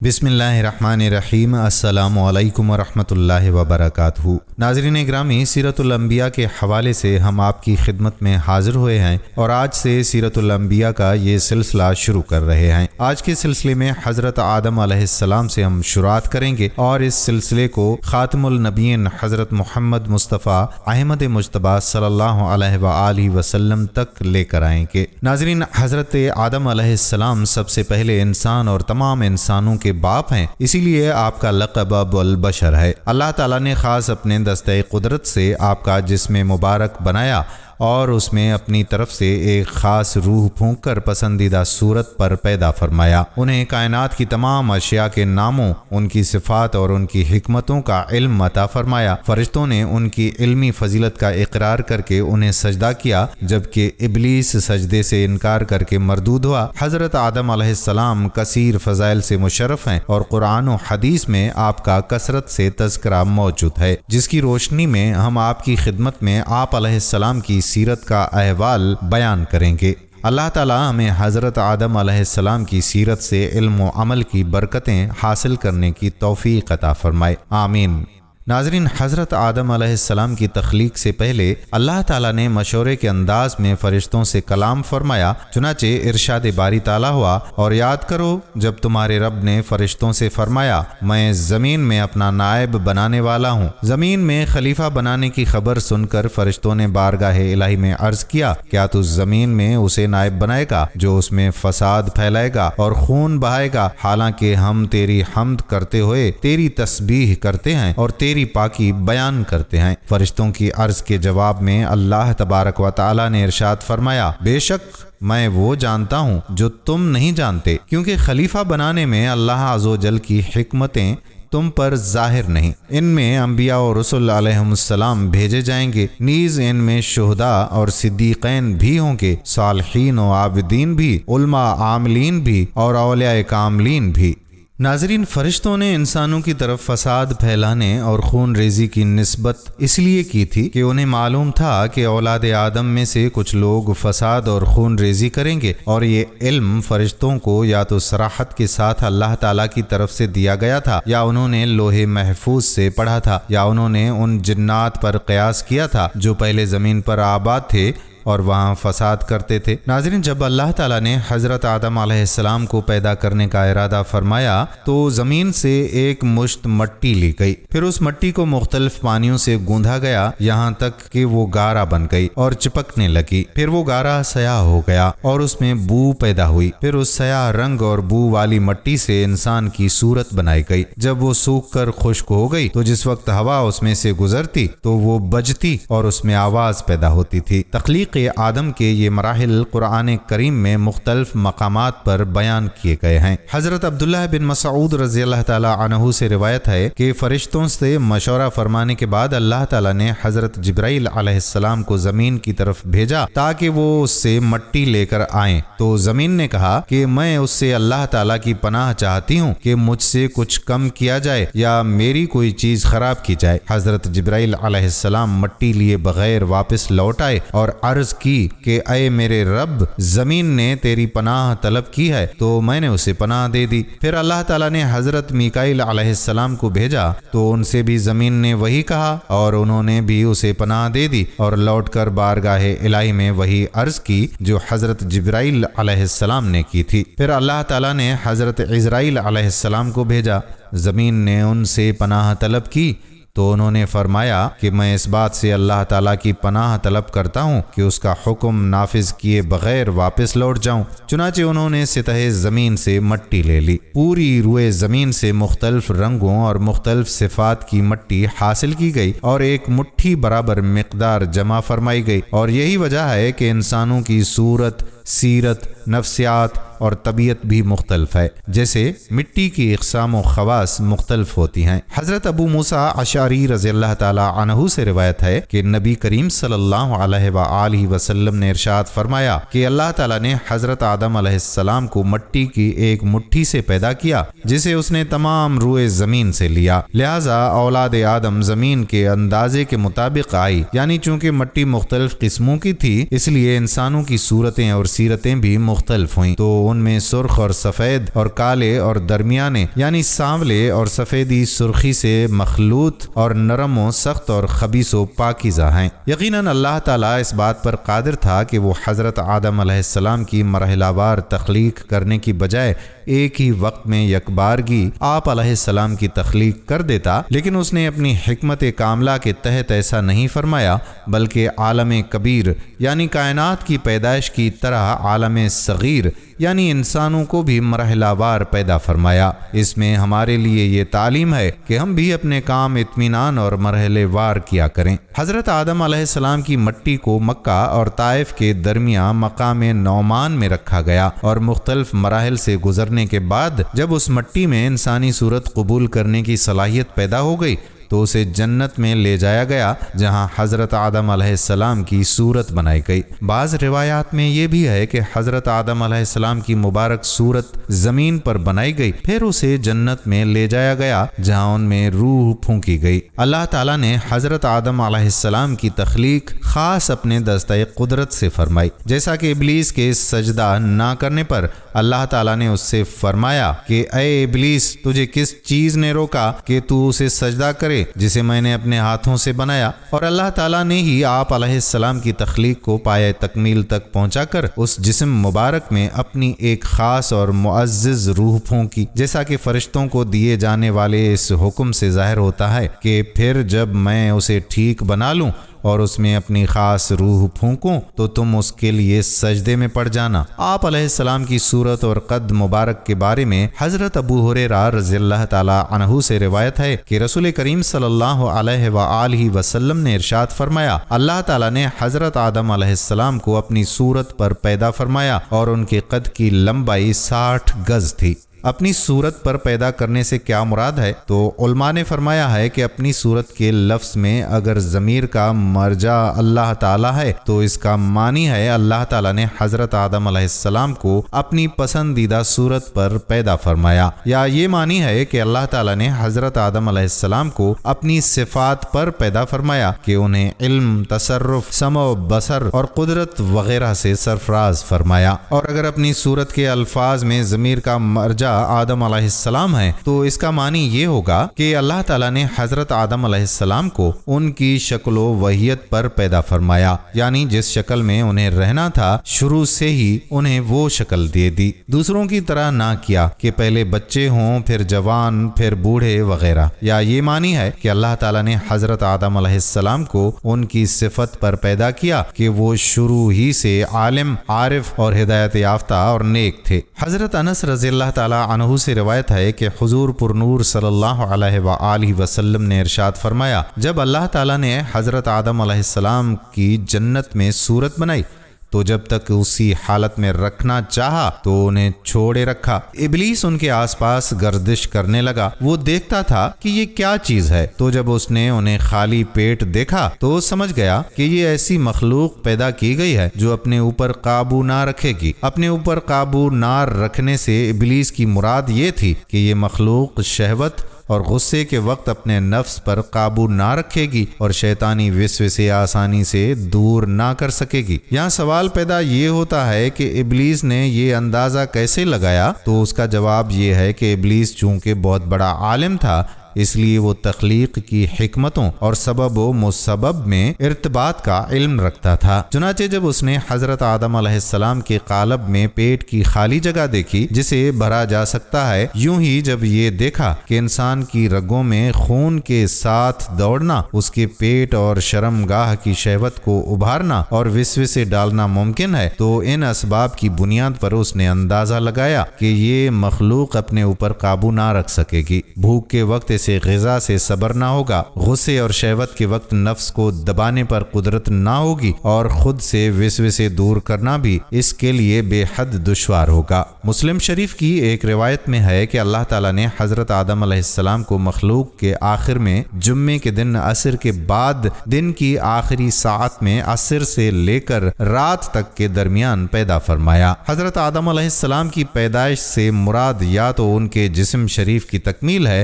بسم اللہ الرحمن الرحیم۔ السلام علیکم ورحمۃ اللہ وبرکاتہ۔ ناظرین گرامی، سیرت الانبیاء کے حوالے سے ہم آپ کی خدمت میں حاضر ہوئے ہیں اور آج سے سیرت الانبیاء کا یہ سلسلہ شروع کر رہے ہیں۔ آج کے سلسلے میں حضرت آدم علیہ السلام سے ہم شروعات کریں گے اور اس سلسلے کو خاتم النبیین حضرت محمد مصطفیٰ احمد مجتبیٰ صلی اللہ علیہ وآلہ وسلم تک لے کر آئیں گے۔ ناظرین، حضرت آدم علیہ السلام سب سے پہلے انسان اور تمام انسانوں کے باپ ہیں، اسی لیے آپ کا لقب ابو البشر ہے۔ اللہ تعالیٰ نے خاص اپنے دستِ قدرت سے آپ کا جسم مبارک بنایا اور اس میں اپنی طرف سے ایک خاص روح پھونک کر پسندیدہ صورت پر پیدا فرمایا۔ انہیں کائنات کی تمام اشیاء کے ناموں، ان کی صفات اور ان کی حکمتوں کا علم عطا فرمایا۔ فرشتوں نے ان کی علمی فضیلت کا اقرار کر کے انہیں سجدہ کیا، جبکہ ابلیس سجدے سے انکار کر کے مردود ہوا۔ حضرت آدم علیہ السلام کثیر فضائل سے مشرف ہیں اور قرآن و حدیث میں آپ کا کثرت سے تذکرہ موجود ہے، جس کی روشنی میں ہم آپ کی خدمت میں آپ علیہ السلام کی سیرت کا احوال بیان کریں گے۔ اللہ تعالی ہمیں حضرت آدم علیہ السلام کی سیرت سے علم و عمل کی برکتیں حاصل کرنے کی توفیق عطا فرمائے، آمین۔ ناظرین، حضرت آدم علیہ السلام کی تخلیق سے پہلے اللہ تعالیٰ نے مشورے کے انداز میں فرشتوں سے کلام فرمایا۔ چنانچہ ارشاد باری تعالیٰ ہوا، اور یاد کرو جب تمہارے رب نے فرشتوں سے فرمایا، میں زمین میں اپنا نائب بنانے والا ہوں۔ زمین میں خلیفہ بنانے کی خبر سن کر فرشتوں نے بارگاہ الہی میں عرض کیا، کیا تو زمین میں اسے نائب بنائے گا جو اس میں فساد پھیلائے گا اور خون بہائے گا، حالانکہ ہم تیری حمد کرتے ہوئے تیری تسبیح کرتے ہیں اور تیری پاکی بیان کرتے ہیں۔ فرشتوں کی عرض کے جواب میں اللہ تبارک و تعالی نے ارشاد فرمایا، بے شک میں وہ جانتا ہوں جو تم نہیں جانتے، کیونکہ خلیفہ بنانے میں اللہ عز و جل کی حکمتیں تم پر ظاہر نہیں۔ ان میں انبیاء اور رسول علیہم السلام بھیجے جائیں گے، نیز ان میں شہداء اور صدیقین بھی ہوں گے، صالحین و عابدین بھی، علماء عاملین بھی اور اولیاء کاملین بھی۔ ناظرین، فرشتوں نے انسانوں کی طرف فساد پھیلانے اور خون ریزی کی نسبت اس لیے کی تھی کہ انہیں معلوم تھا کہ اولاد آدم میں سے کچھ لوگ فساد اور خون ریزی کریں گے، اور یہ علم فرشتوں کو یا تو صراحت کے ساتھ اللہ تعالیٰ کی طرف سے دیا گیا تھا، یا انہوں نے لوح محفوظ سے پڑھا تھا، یا انہوں نے ان جنات پر قیاس کیا تھا جو پہلے زمین پر آباد تھے اور وہاں فساد کرتے تھے۔ ناظرین، جب اللہ تعالیٰ نے حضرت آدم علیہ السلام کو پیدا کرنے کا ارادہ فرمایا تو زمین سے ایک مشت مٹی لی گئی، پھر اس مٹی کو مختلف پانیوں سے گوندھا گیا یہاں تک کہ وہ گارا بن گئی اور چپکنے لگی، پھر وہ گارا سیاہ ہو گیا اور اس میں بو پیدا ہوئی، پھر اس سیاہ رنگ اور بو والی مٹی سے انسان کی صورت بنائی گئی۔ جب وہ سوکھ کر خشک ہو گئی تو جس وقت ہوا اس میں سے گزرتی تو وہ بجتی اور اس میں آواز پیدا ہوتی تھی۔ تخلیق آدم کے یہ مراحل قرآن کریم میں مختلف مقامات پر بیان کیے گئے ہیں۔ حضرت عبداللہ بن مسعود رضی اللہ تعالیٰ عنہ سے روایت ہے کہ فرشتوں سے مشورہ فرمانے کے بعد اللہ تعالیٰ نے حضرت جبرائیل علیہ السلام کو زمین کی طرف بھیجا تاکہ وہ اس سے مٹی لے کر آئیں، تو زمین نے کہا کہ میں اس سے اللہ تعالیٰ کی پناہ چاہتی ہوں کہ مجھ سے کچھ کم کیا جائے یا میری کوئی چیز خراب کی جائے۔ حضرت جبرائیل علیہ السلام مٹی لیے بغیر واپس لوٹ آئے اور عرض کی کہ اے میرے رب، زمین نے تیری پناہ طلب کی ہے تو میں نے اسے پناہ دے دی۔ پھر اللہ تعالیٰ نے حضرت میکائیل علیہ السلام کو بھیجا تو ان سے بھی زمین نے وہی کہا اور انہوں نے بھی اسے پناہ دے دی اور لوٹ کر بارگاہ الہی میں وہی عرض کی جو حضرت جبرائیل علیہ السلام نے کی تھی۔ پھر اللہ تعالیٰ نے حضرت عزرائیل علیہ السلام کو بھیجا، زمین نے ان سے پناہ طلب کی تو انہوں نے فرمایا کہ میں اس بات سے اللہ تعالیٰ کی پناہ طلب کرتا ہوں کہ اس کا حکم نافذ کیے بغیر واپس لوٹ جاؤں۔ چنانچہ انہوں نے سطح زمین سے مٹی لے لی، پوری روئے زمین سے مختلف رنگوں اور مختلف صفات کی مٹی حاصل کی گئی اور ایک مٹھی برابر مقدار جمع فرمائی گئی، اور یہی وجہ ہے کہ انسانوں کی صورت، سیرت، نفسیات اور طبیعت بھی مختلف ہے، جیسے مٹی کی اقسام و خواص مختلف ہوتی ہیں۔ حضرت ابو موسیٰ اشعری رضی اللہ تعالی عنہ سے روایت ہے کہ نبی کریم صلی اللہ علیہ وآلہ وسلم نے ارشاد فرمایا کہ اللہ تعالیٰ نے حضرت آدم علیہ السلام کو مٹی کی ایک مٹھی سے پیدا کیا جسے اس نے تمام روئے زمین سے لیا، لہذا اولاد آدم زمین کے اندازے کے مطابق آئی، یعنی چونکہ مٹی مختلف قسموں کی تھی اس لیے انسانوں کی صورتیں اور سیرتیں بھی مختلف ہوئیں، تو ان میں سرخ اور سفید اور کالے اور درمیانے یعنی سانولے اور سفیدی سرخی سے مخلوط اور نرم و سخت اور خبیث و پاکیزہ ہیں۔ یقیناً اللہ تعالیٰ اس بات پر قادر تھا کہ وہ حضرت آدم علیہ السلام کی مرحلہ وار تخلیق کرنے کی بجائے ایک ہی وقت میں یکبارگی آپ علیہ السلام کی تخلیق کر دیتا، لیکن اس نے اپنی حکمت کاملہ کے تحت ایسا نہیں فرمایا، بلکہ عالم کبیر یعنی کائنات کی پیدائش کی طرح عالم صغیر یعنی انسانوں کو بھی مرحلہ وار پیدا فرمایا۔ اس میں ہمارے لیے یہ تعلیم ہے کہ ہم بھی اپنے کام اطمینان اور مرحلے وار کیا کریں۔ حضرت آدم علیہ السلام کی مٹی کو مکہ اور طائف کے درمیان مقام نعمان میں رکھا گیا، اور مختلف مراحل سے گزرنے کے بعد جب اس مٹی میں انسانی صورت قبول کرنے کی صلاحیت پیدا ہو گئی تو اسے جنت میں لے جایا گیا، جہاں حضرت آدم علیہ السلام کی صورت بنائی گئی۔ بعض روایات میں یہ بھی ہے کہ حضرت آدم علیہ السلام کی مبارک صورت زمین پر بنائی گئی، پھر اسے جنت میں لے جایا گیا جہاں ان میں روح پھونکی گئی۔ اللہ تعالیٰ نے حضرت آدم علیہ السلام کی تخلیق خاص اپنے دستہ قدرت سے فرمائی، جیسا کہ ابلیس کے سجدہ نہ کرنے پر اللہ تعالیٰ نے اس سے فرمایا کہ اے ابلیس، تجھے کس چیز نے روکا کہ تو اسے سجدہ کرے جسے میں نے اپنے ہاتھوں سے بنایا؟ اور اللہ تعالیٰ نے ہی آپ علیہ السلام کی تخلیق کو پایہ تکمیل تک پہنچا کر اس جسم مبارک میں اپنی ایک خاص اور معزز روح پھونکی، جیسا کہ فرشتوں کو دیے جانے والے اس حکم سے ظاہر ہوتا ہے کہ پھر جب میں اسے ٹھیک بنا لوں اور اس میں اپنی خاص روح پھونکوں تو تم اس کے لیے سجدے میں پڑ جانا۔ آپ علیہ السلام کی صورت اور قد مبارک کے بارے میں حضرت ابو ہریرہ رضی اللہ تعالی عنہ سے روایت ہے کہ رسول کریم صلی اللہ علیہ وآلہ وسلم نے ارشاد فرمایا، اللہ تعالیٰ نے حضرت آدم علیہ السلام کو اپنی صورت پر پیدا فرمایا اور ان کے قد کی لمبائی 60 گز تھی۔ اپنی صورت پر پیدا کرنے سے کیا مراد ہے؟ تو علماء نے فرمایا ہے کہ اپنی صورت کے لفظ میں اگر ضمیر کا مرجع اللہ تعالیٰ ہے تو اس کا معنی ہے اللہ تعالیٰ نے حضرت آدم علیہ السلام کو اپنی پسندیدہ صورت پر پیدا فرمایا، یا یہ معنی ہے کہ اللہ تعالیٰ نے حضرت آدم علیہ السلام کو اپنی صفات پر پیدا فرمایا کہ انہیں علم، تصرف، سمع و بصر اور قدرت وغیرہ سے سرفراز فرمایا۔ اور اگر اپنی صورت کے الفاظ میں ضمیر کا مرجع آدم علیہ السلام ہے تو اس کا معنی یہ ہوگا کہ اللہ تعالیٰ نے حضرت آدم علیہ السلام کو ان کی شکل و وحیت پر پیدا فرمایا، یعنی جس شکل میں انہیں رہنا تھا شروع سے ہی انہیں وہ شکل دے دی، دوسروں کی طرح نہ کیا کہ پہلے بچے ہوں پھر جوان پھر بوڑھے وغیرہ۔ یا یہ معنی ہے کہ اللہ تعالیٰ نے حضرت آدم علیہ السلام کو ان کی صفت پر پیدا کیا کہ وہ شروع ہی سے عالم، عارف اور ہدایت یافتہ اور نیک تھے۔ حضرت انس رضی اللہ تعالیٰ عنہ سے روایت ہے کہ حضور پر نور صلی اللہ علیہ وآلہ وسلم نے ارشاد فرمایا، جب اللہ تعالیٰ نے حضرت آدم علیہ السلام کی جنت میں صورت بنائی تو جب تک اسی حالت میں رکھنا چاہا تو انہیں چھوڑے رکھا۔ ابلیس ان کے آس پاس گردش کرنے لگا، وہ دیکھتا تھا کہ یہ کیا چیز ہے، تو جب اس نے انہیں خالی پیٹ دیکھا تو سمجھ گیا کہ یہ ایسی مخلوق پیدا کی گئی ہے جو اپنے اوپر قابو نہ رکھے گی۔ اپنے اوپر قابو نہ رکھنے سے ابلیس کی مراد یہ تھی کہ یہ مخلوق شہوت اور غصے کے وقت اپنے نفس پر قابو نہ رکھے گی اور شیطانی وسوسے آسانی سے دور نہ کر سکے گی۔ یہاں سوال پیدا یہ ہوتا ہے کہ ابلیس نے یہ اندازہ کیسے لگایا؟ تو اس کا جواب یہ ہے کہ ابلیس چونکہ بہت بڑا عالم تھا اس لیے وہ تخلیق کی حکمتوں اور سبب و مسبب میں ارتباط کا علم رکھتا تھا۔ چنانچہ جب اس نے حضرت آدم علیہ السلام کے قالب میں پیٹ کی خالی جگہ دیکھی جسے بھرا جا سکتا ہے، یوں ہی جب یہ دیکھا کہ انسان کی رگوں میں خون کے ساتھ دوڑنا، اس کے پیٹ اور شرمگاہ کی شہوت کو ابھارنا اور وسوسے ڈالنا ممکن ہے، تو ان اسباب کی بنیاد پر اس نے اندازہ لگایا کہ یہ مخلوق اپنے اوپر قابو نہ رکھ سکے گی۔ بھوک کے وقت اسے غذا سے صبر نہ ہوگا، غصے اور شہوت کے وقت نفس کو دبانے پر قدرت نہ ہوگی، اور خود سے وسوسے دور کرنا بھی اس کے لیے بے حد دشوار ہوگا۔ مسلم شریف کی ایک روایت میں ہے کہ اللہ تعالیٰ نے حضرت آدم علیہ السلام کو مخلوق کے آخر میں جمعے کے دن عصر کے بعد دن کی آخری ساعت میں عصر سے لے کر رات تک کے درمیان پیدا فرمایا۔ حضرت آدم علیہ السلام کی پیدائش سے مراد یا تو ان کے جسم شریف کی تکمیل ہے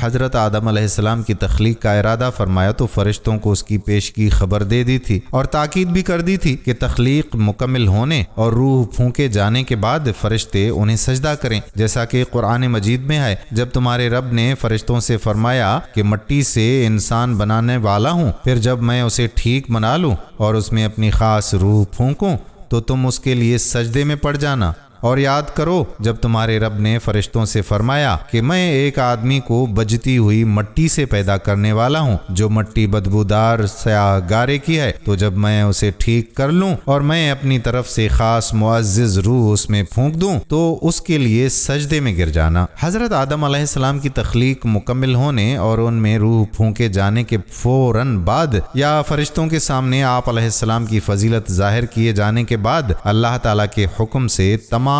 حضرت آدم علیہ السلام کی تخلیق کا ارادہ فرمایا تو فرشتوں کو اس کی پیشگی خبر دے دی تھی اور تاکید بھی کر دی تھی کہ تخلیق مکمل ہونے اور روح پھونکے جانے کے بعد فرشتے انہیں سجدہ کریں، جیسا کہ قرآن مجید میں ہے، جب تمہارے رب نے فرشتوں سے فرمایا کہ مٹی سے انسان بنانے والا ہوں، پھر جب میں اسے ٹھیک بنا لوں اور اس میں اپنی خاص روح پھونکوں تو تم اس کے لیے سجدے میں پڑ جانا۔ اور یاد کرو جب تمہارے رب نے فرشتوں سے فرمایا کہ میں ایک آدمی کو بجتی ہوئی مٹی سے پیدا کرنے والا ہوں جو مٹی بدبودار سیاہ گارے کی ہے، تو جب میں اسے ٹھیک کر لوں اور میں اپنی طرف سے خاص معزز روح اس میں پھونک دوں تو اس کے لیے سجدے میں گر جانا۔ حضرت آدم علیہ السلام کی تخلیق مکمل ہونے اور ان میں روح پھونکے جانے کے فوراً بعد یا فرشتوں کے سامنے آپ علیہ السلام کی فضیلت ظاہر کیے جانے کے بعد اللہ تعالیٰ کے حکم سے تمام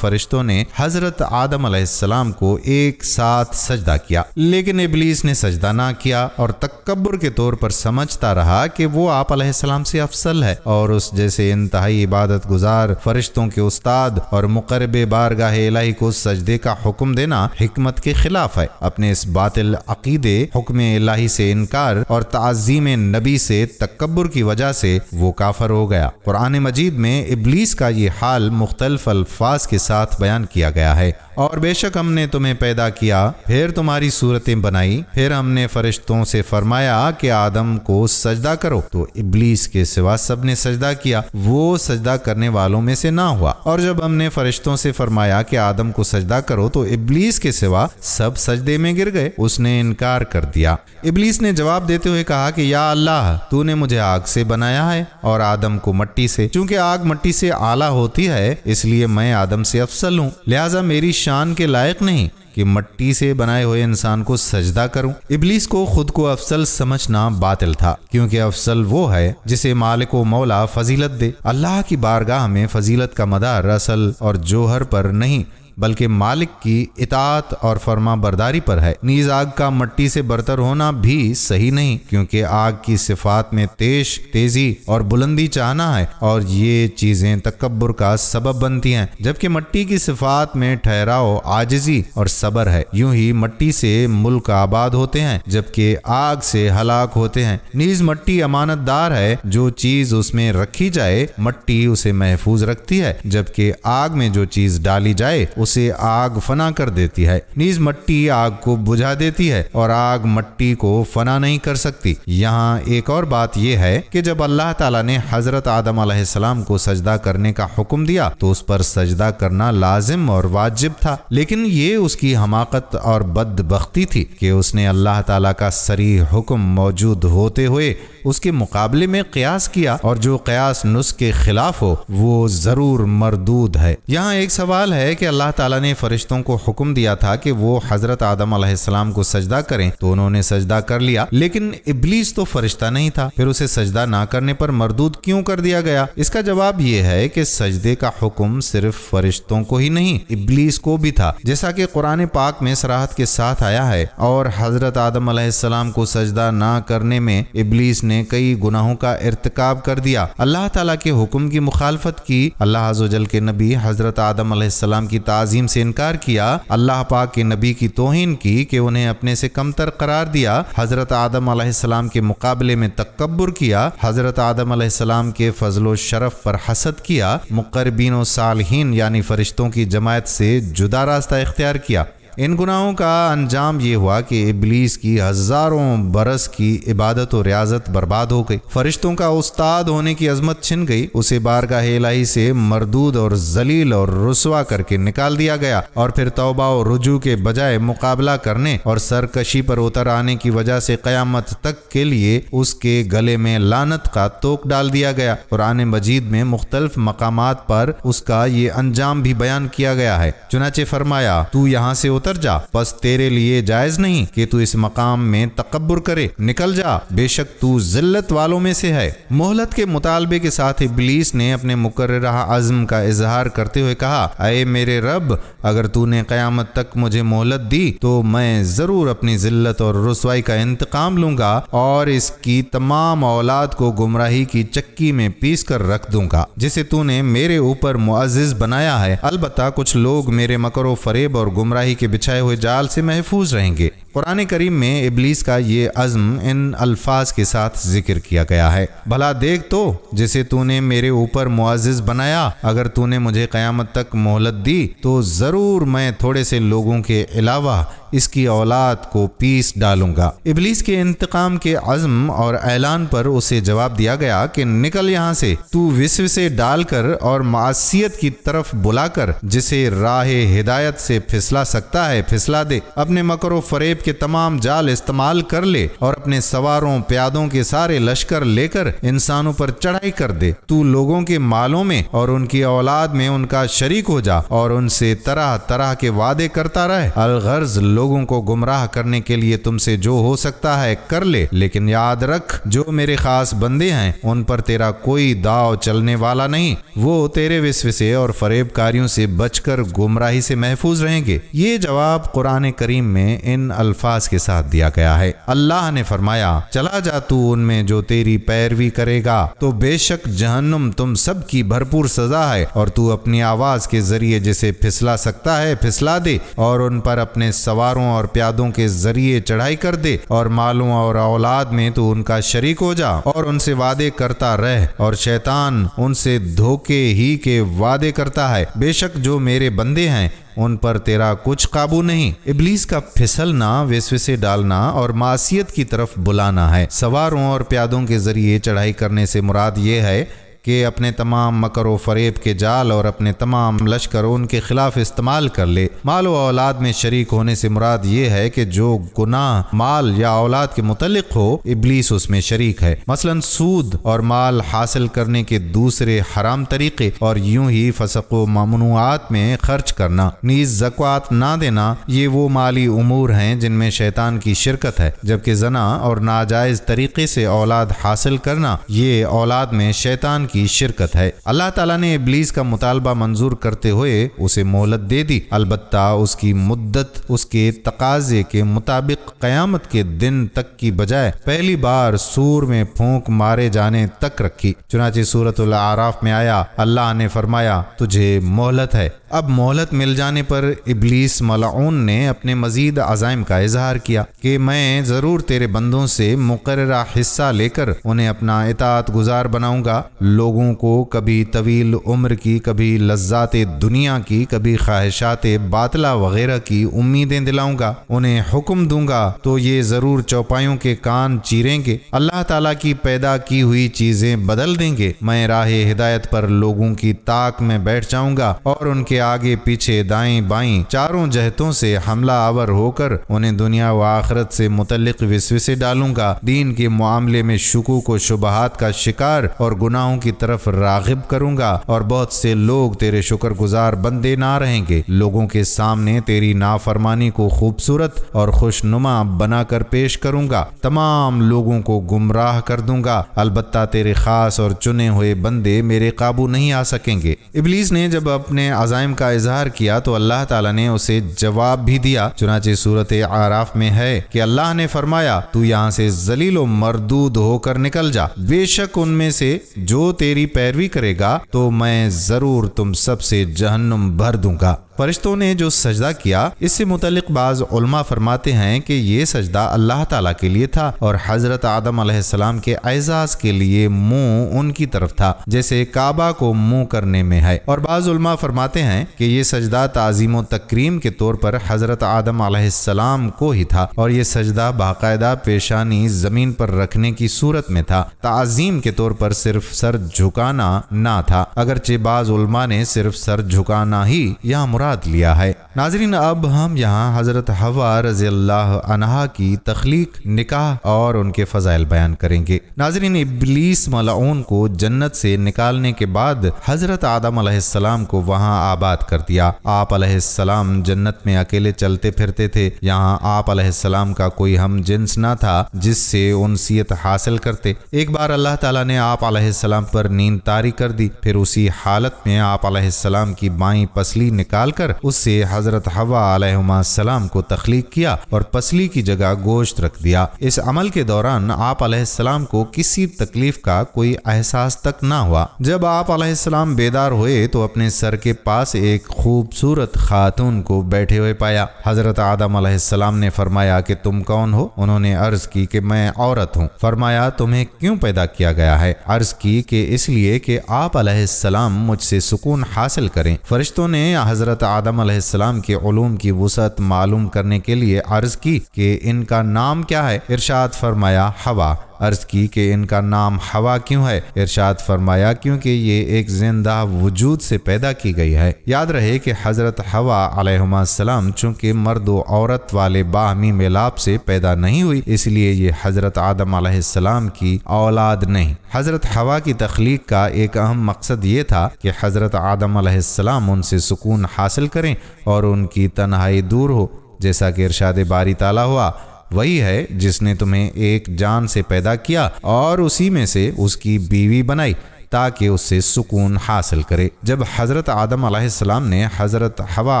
فرشتوں نے حضرت آدم علیہ السلام کو ایک ساتھ سجدہ کیا، لیکن ابلیس نے سجدہ نہ کیا اور تکبر کے طور پر سمجھتا رہا کہ وہ آپ علیہ السلام سے افضل ہے اور اس جیسے انتہائی عبادت گزار فرشتوں کے استاد اور مقرب بارگاہ الہی کو سجدے کا حکم دینا حکمت کے خلاف ہے۔ اپنے اس باطل عقیدے، حکم الہی سے انکار اور تعظیم نبی سے تکبر کی وجہ سے وہ کافر ہو گیا۔ قرآن مجید میں ابلیس کا یہ حال مختلف الفاظ کے ساتھ بیان کیا گیا ہے، اور بے شک ہم نے تمہیں پیدا کیا، پھر تمہاری صورتیں بنائی، پھر ہم نے فرشتوں سے فرمایا کہ آدم کو سجدہ کرو تو ابلیس کے سوا سب نے سجدہ کیا، وہ سجدہ کرنے والوں میں سے نہ ہوا، اور جب ہم نے فرشتوں سے فرمایا کہ آدم کو سجدہ کرو تو ابلیس کے سوا سب سجدے میں گر گئے، اس نے انکار کر دیا۔ ابلیس نے جواب دیتے ہوئے کہا کہ یا اللہ، تو نے مجھے آگ سے بنایا ہے اور آدم کو مٹی سے، چونکہ آگ مٹی سے اعلیٰ ہوتی ہے اس لیے میں آدم سے افضل ہوں، لہٰذا میری شان کے لائق نہیں کہ مٹی سے بنائے ہوئے انسان کو سجدہ کروں۔ ابلیس کو خود کو افضل سمجھنا باطل تھا، کیونکہ افضل وہ ہے جسے مالک و مولا فضیلت دے۔ اللہ کی بارگاہ میں فضیلت کا مدار اصل اور جوہر پر نہیں بلکہ مالک کی اطاعت اور فرما برداری پر ہے۔ نیز آگ کا مٹی سے برتر ہونا بھی صحیح نہیں، کیونکہ آگ کی صفات میں تیزی اور بلندی چاہنا ہے اور یہ چیزیں تکبر کا سبب بنتی ہیں، جبکہ مٹی کی صفات میں ٹھہراؤ، عاجزی اور صبر ہے۔ یوں ہی مٹی سے ملک آباد ہوتے ہیں جبکہ آگ سے ہلاک ہوتے ہیں۔ نیز مٹی امانت دار ہے، جو چیز اس میں رکھی جائے مٹی اسے محفوظ رکھتی ہے، جبکہ آگ میں جو چیز ڈالی جائے اسے آگ فنا کر دیتی ہے۔ نیز مٹی آگ کو بجھا دیتی ہے اور آگ مٹی کو فنا نہیں کر سکتی۔ یہاں ایک اور بات یہ ہے کہ جب اللہ تعالیٰ نے حضرت آدم علیہ السلام کو سجدہ کرنے کا حکم دیا تو اس پر سجدہ کرنا لازم اور واجب تھا، لیکن یہ اس کی حماقت اور بدبختی تھی کہ اس نے اللہ تعالیٰ کا صریح حکم موجود ہوتے ہوئے اس کے مقابلے میں قیاس کیا، اور جو قیاس نص کے خلاف ہو وہ ضرور مردود ہے۔ یہاں ایک سوال ہے کہ اللہ تعالیٰ نے فرشتوں کو حکم دیا تھا کہ وہ حضرت آدم علیہ السلام کو سجدہ کریں تو انہوں نے سجدہ کر لیا، لیکن ابلیس تو فرشتہ نہیں تھا، پھر اسے سجدہ نہ کرنے پر مردود کیوں کر دیا گیا؟ اس کا جواب یہ ہے کہ سجدے کا حکم صرف فرشتوں کو ہی نہیں ابلیس کو بھی تھا، جیسا کہ قرآن پاک میں صراحت کے ساتھ آیا ہے، اور حضرت آدم علیہ السلام کو سجدہ نہ کرنے میں ابلیس نے کئی گناہوں کا ارتکاب کر دیا، اللہ تعالیٰ کے حکم کی مخالفت کی، اللہ عز و جل کے نبی حضرت آدم علیہ السلام کی تعظیم سے انکار کیا، اللہ پاک کے نبی کی توہین کی کہ انہیں اپنے سے کمتر قرار دیا، حضرت آدم علیہ السلام کے مقابلے میں تکبر کیا، حضرت آدم علیہ السلام کے فضل و شرف پر حسد کیا، مقربین و صالحین یعنی فرشتوں کی جماعت سے جدا راستہ اختیار کیا۔ ان گناہوں کا انجام یہ ہوا کہ ابلیس کی ہزاروں برس کی عبادت و ریاضت برباد ہو گئی، فرشتوں کا استاد ہونے کی عظمت چھن گئی، اسے بارگاہ الہی سے مردود اور ذلیل اور رسوا کر کے نکال دیا گیا، اور پھر توبہ و رجوع کے بجائے مقابلہ کرنے اور سرکشی پر اتر آنے کی وجہ سے قیامت تک کے لیے اس کے گلے میں لعنت کا توق ڈال دیا گیا۔ قرآن مجید میں مختلف مقامات پر اس کا یہ انجام بھی بیان کیا گیا ہے، چنانچہ فرمایا تو یہاں سے اتر جا، بس تیرے لیے جائز نہیں کہ تو اس مقام میں تکبر کرے، نکل جا، بے شک تو ذلت والوں میں سے ہے۔ مہلت کے مطالبے کے ساتھ ابلیس نے اپنے مقررہ عزم کا اظہار کرتے ہوئے کہا، اے میرے رب، اگر تو نے قیامت تک مجھے مہلت دی تو میں ضرور اپنی ذلت اور رسوائی کا انتقام لوں گا اور اس کی تمام اولاد کو گمراہی کی چکی میں پیس کر رکھ دوں گا جسے تو نے میرے اوپر معزز بنایا ہے۔ البتہ کچھ لوگ میرے مکر و فریب اور گمراہی کے بچھائے ہوئے جال سے محفوظ رہیں گے۔ قرآن کریم میں ابلیس کا یہ عزم ان الفاظ کے ساتھ ذکر کیا گیا ہے، بھلا دیکھ تو جسے تو نے میرے اوپر معزز بنایا، اگر تو نے مجھے قیامت تک مہلت دی تو ضرور میں تھوڑے سے لوگوں کے علاوہ اس کی اولاد کو پیس ڈالوں گا۔ ابلیس کے انتقام کے عزم اور اعلان پر اسے جواب دیا گیا کہ نکل یہاں سے، تو وسوسے ڈال کر اور معصیت کی طرف بلا کر جسے راہ ہدایت سے پھسلا سکتا ہے پھسلا دے، اپنے مکر و فریب کے تمام جال استعمال کر لے اور اپنے سواروں پیادوں کے سارے لشکر لے کر انسانوں پر چڑھائی کر دے، تو لوگوں کے مالوں میں اور ان کی اولاد میں ان کا شریک ہو جا اور ان سے طرح طرح کے وعدے کرتا رہے، الغرض لوگوں کو گمراہ کرنے کے لیے تم سے جو ہو سکتا ہے کر لے، لیکن یاد رکھ جو میرے خاص بندے ہیں ان پر تیرا کوئی داؤ چلنے والا نہیں، وہ تیرے وسوسے اور فریب کاریوں سے بچ کر گمراہی سے محفوظ رہیں گے۔ یہ جواب قرآن کریم میں ان الفاظ کے ساتھ دیا گیا ہے۔ اللہ نے فرمایا چلا جا تو ان میں جو تیری پیروی کرے گا تو بے شک جہنم تم سب کی بھرپور سزا ہے، اور تو اپنی آواز کے ذریعے جسے پھسلا سکتا ہے پھسلا دے اور ان پر اپنے سواروں اور پیادوں کے ذریعے چڑھائی کر دے، اور مالوں اور اولاد میں تو ان کا شریک ہو جا اور ان سے وعدے کرتا رہ، اور شیطان ان سے دھوکے ہی کے وعدے کرتا ہے، بے شک جو میرے بندے ہیں ان پر تیرا کچھ قابو نہیں۔ ابلیس کا پھسلنا، وسوسے ڈالنا اور معصیت کی طرف بلانا ہے۔ سواروں اور پیادوں کے ذریعے چڑھائی کرنے سے مراد یہ ہے کہ اپنے تمام مکر و فریب کے جال اور اپنے تمام لشکر ان کے خلاف استعمال کر لے۔ مال و اولاد میں شریک ہونے سے مراد یہ ہے کہ جو گناہ مال یا اولاد کے متعلق ہو ابلیس اس میں شریک ہے، مثلا سود اور مال حاصل کرنے کے دوسرے حرام طریقے، اور یوں ہی فسق و ممنوعات میں خرچ کرنا، نیز زکوٰۃ نہ دینا، یہ وہ مالی امور ہیں جن میں شیطان کی شرکت ہے، جبکہ زنا اور ناجائز طریقے سے اولاد حاصل کرنا یہ اولاد میں شیطان کی شرکت ہے۔ اللہ تعالیٰ نے ابلیس کا مطالبہ منظور کرتے ہوئے اسے مہلت دے دی، البتہ اس کی مدت اس کے تقاضے کے مطابق قیامت کے دن تک کی بجائے پہلی بار سور میں پھونک مارے جانے تک رکھی۔ چنانچہ سورۃ الاعراف میں آیا اللہ نے فرمایا تجھے مہلت ہے۔ اب مہلت مل جانے پر ابلیس ملعون نے اپنے مزید عزائم کا اظہار کیا کہ میں ضرور تیرے بندوں سے مقررہ حصہ لے کر انہیں اپنا اطاعت گزار بناؤں گا، لوگوں کو کبھی طویل عمر کی، کبھی لذات دنیا کی، کبھی خواہشات باطلہ وغیرہ کی امیدیں دلاؤں گا، انہیں حکم دوں گا تو یہ ضرور چوپایوں کے کان چیریں گے، اللہ تعالیٰ کی پیدا کی ہوئی چیزیں بدل دیں گے، میں راہ ہدایت پر لوگوں کی طاق میں بیٹھ جاؤں گا اور ان کے آگے پیچھے دائیں بائیں چاروں جہتوں سے حملہ آور ہو کر انہیں دنیا و آخرت سے متعلق وسوسے ڈالوں گا، دین کے معاملے میں شکوک و شبہات کا شکار اور گناہوں کی طرف راغب کروں گا، اور بہت سے لوگ تیرے شکر گزار بندے نہ رہیں گے، لوگوں کے سامنے تیری نافرمانی کو خوبصورت اور خوشنما بنا کر پیش کروں گا، تمام لوگوں کو گمراہ کر دوں گا، البتہ تیرے خاص اور چنے ہوئے بندے میرے قابو نہیں آ سکیں گے۔ ابلیس نے جب اپنے عزائم کا اظہار کیا تو اللہ تعالیٰ نے اسے جواب بھی دیا، چنانچہ سورۃ اعراف میں ہے کہ اللہ نے فرمایا تو یہاں سے ذلیل و مردود ہو کر نکل جا، بے شک ان میں سے جو تیری پیروی کرے گا تو میں ضرور تم سب سے جہنم بھر دوں گا۔ فرشتوں نے جو سجدہ کیا اس سے متعلق بعض علماء فرماتے ہیں کہ یہ سجدہ اللہ تعالیٰ کے لیے تھا اور حضرت آدم علیہ السلام کے اعزاز کے لیے منہ ان کی طرف تھا، جیسے کعبہ کو منہ کرنے میں ہے، اور بعض علماء فرماتے ہیں کہ یہ سجدہ تعظیم و تکریم کے طور پر حضرت آدم علیہ السلام کو ہی تھا، اور یہ سجدہ باقاعدہ پیشانی زمین پر رکھنے کی صورت میں تھا، تعظیم کے طور پر صرف سر جھکانا نہ تھا، اگرچہ بعض علماء نے صرف سر جھکانا ہی یہاں مراد لیا ہے۔ ناظرین، اب ہم یہاں حضرت حوا رضی اللہ عنہا کی تخلیق، نکاح اور ان کے فضائل بیان کریں گے۔ ناظرین، ابلیس ملعون کو جنت سے نکالنے کے بعد حضرت آدم علیہ السلام کو وہاں آباد کر دیا۔ آپ علیہ السلام جنت میں اکیلے چلتے پھرتے تھے، یہاں آپ علیہ السلام کا کوئی ہم جنس نہ تھا جس سے انسیت حاصل کرتے۔ ایک بار اللہ تعالیٰ نے آپ علیہ السلام پر نیند طاری کر دی، پھر اسی حالت میں آپ علیہ السلام کی بائیں پسلی نکال کر اس سے حضرت حوا علیہ السلام کو تخلیق کیا اور پسلی کی جگہ گوشت رکھ دیا۔ اس عمل کے دوران آپ علیہ السلام کو کسی تکلیف کا کوئی احساس تک نہ ہوا۔ جب آپ علیہ السلام بیدار ہوئے تو اپنے سر کے پاس ایک خوبصورت خاتون کو بیٹھے ہوئے پایا۔ حضرت آدم علیہ السلام نے فرمایا کہ تم کون ہو؟ انہوں نے عرض کی کہ میں عورت ہوں۔ فرمایا تمہیں کیوں پیدا کیا گیا ہے؟ عرض کی کہ اس لیے کہ آپ علیہ السلام مجھ سے سکون حاصل کریں۔ فرشتوں نے حضرت آدم علیہ السلام کے علوم کی وسعت معلوم کرنے کے لیے عرض کی کہ ان کا نام کیا ہے؟ ارشاد فرمایا حوا۔ عرض کی کہ ان کا نام حوا کیوں ہے؟ ارشاد فرمایا کیونکہ یہ ایک زندہ وجود سے پیدا کی گئی ہے۔ یاد رہے کہ حضرت حوا علیہ السلام چونکہ مرد و عورت والے باہمی ملاپ سے پیدا نہیں ہوئی، اس لیے یہ حضرت آدم علیہ السلام کی اولاد نہیں۔ حضرت حوا کی تخلیق کا ایک اہم مقصد یہ تھا کہ حضرت آدم علیہ السلام ان سے سکون حاصل کریں اور ان کی تنہائی دور ہو، جیسا کہ ارشاد باری تعالیٰ ہوا، وہی ہے جس نے تمہیں ایک جان سے پیدا کیا اور اسی میں سے اس کی بیوی بنائی تاکہ اس سے سکون حاصل کرے۔ جب حضرت آدم علیہ السلام نے حضرت حوا